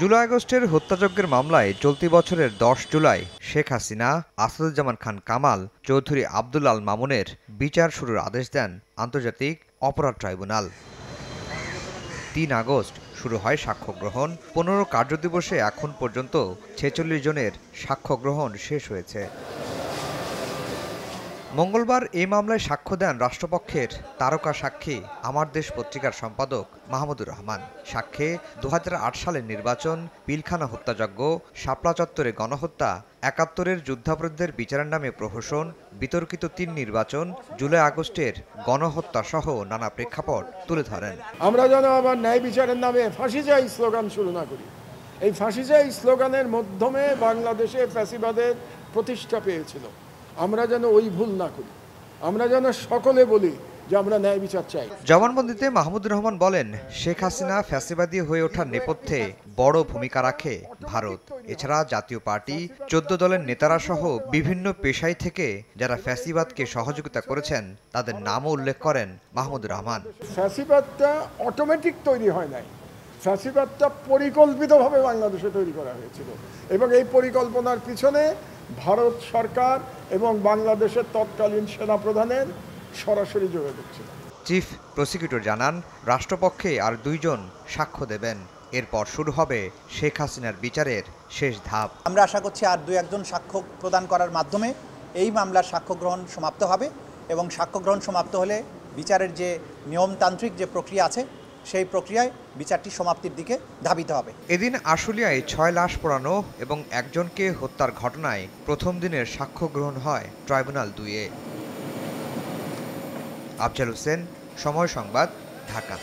জুলাই আগস্টের হত্যাযজ্ঞের মামলায় চলতি বছরের ১০ জুলাই শেখ হাসিনা, আসাদুজ্জামান খান কামাল, চৌধুরী আব্দুল আল মামুনের বিচার শুরুর আদেশ দেন আন্তর্জাতিক অপরাধ ট্রাইব্যুনাল। ৩ আগস্ট শুরু হয় সাক্ষ্য গ্রহণ। ১৫ কার্যদিবসে এখন পর্যন্ত ৪৬ জনের সাক্ষ্য গ্রহণ শেষ হয়েছে। মঙ্গলবার এই মামলায় সাক্ষ্য দেন রাষ্ট্রপক্ষের তারকা সাক্ষী আমার দেশ পত্রিকার সম্পাদক মাহমুদুর রহমান। সাক্ষ্যে ২০০৮ সালের নির্বাচন, পিলখানা হত্যাযজ্ঞ, শাপলা চত্বরে গণহত্যা, ৭১-এর যুদ্ধাপরাধীদের বিচারের নামে প্রহসন, বিতর্কিত ৩ নির্বাচন, জুলাই আগস্টের গণহত্যা সহ নানা প্রেক্ষাপট তুলে ধরেন। আমরা যেন আবার ন্যায় বিচারের নামে ফাঁসি চাই স্লোগান শুরু না করি। এই ফাঁসি চাই স্লোগানের মাধ্যমে বাংলাদেশে ফ্যাসিবাদের প্রতিষ্ঠা পেয়েছিল। আমরা যেন ওই ভুল না করি। আমরা যেন সকলে বলি যে আমরা ন্যায় বিচার চাই। জবানবন্দিতে মাহমুদুর রহমান বলেন, শেখ হাসিনা ফ্যাসিবাদী হয়ে ওঠার নেপথ্যে বড় ভূমিকা রাখে ভারত। এছাড়া জাতীয় পার্টি, ১৪ দলের নেতারা সহ বিভিন্ন পেশায় থেকে যারা ফ্যাসিবাদকে সহযোগিতা করেছেন তাদের নামও উল্লেখ করেন মাহমুদুর রহমান। ফ্যাসিবাদটা অটোমেটিক তৈরি হয় নাই। ফ্যাসিবাদটা পরিকল্পিতভাবে বাংলাদেশে তৈরি করা হয়েছিল এবং এই পরিকল্পনার পিছনে ভারত সরকার এবং বাংলাদেশের তৎকালীন সেনাপ্রধানের সরাসরি যোগাযোগ ছিল। চিফ প্রসিকিউটর জানান, রাষ্ট্রপক্ষে আর ২ জন সাক্ষ্য দেবেন। এরপর শুরু হবে শেখ হাসিনার বিচারের শেষ ধাপ। আমরা আশা করছি আর ২-১ জন সাক্ষ্য প্রদান করার মাধ্যমে এই মামলার সাক্ষ্য গ্রহণ সমাপ্ত হবে এবং সাক্ষ্য গ্রহণ সমাপ্ত হলে বিচারের যে নিয়মতান্ত্রিক যে প্রক্রিয়া আছে সেই প্রক্রিয়ায় বিচারটি সমাপ্তির দিকে ধাবিত হবে। এদিন আশুলিয়ায় ৬ লাশ পোড়ানো এবং একজনকে হত্যার ঘটনায় প্রথম দিনের সাক্ষ্য গ্রহণ হয় ট্রাইব্যুনাল ২-এ। আফজাল হোসেন, সময় সংবাদ, ঢাকা।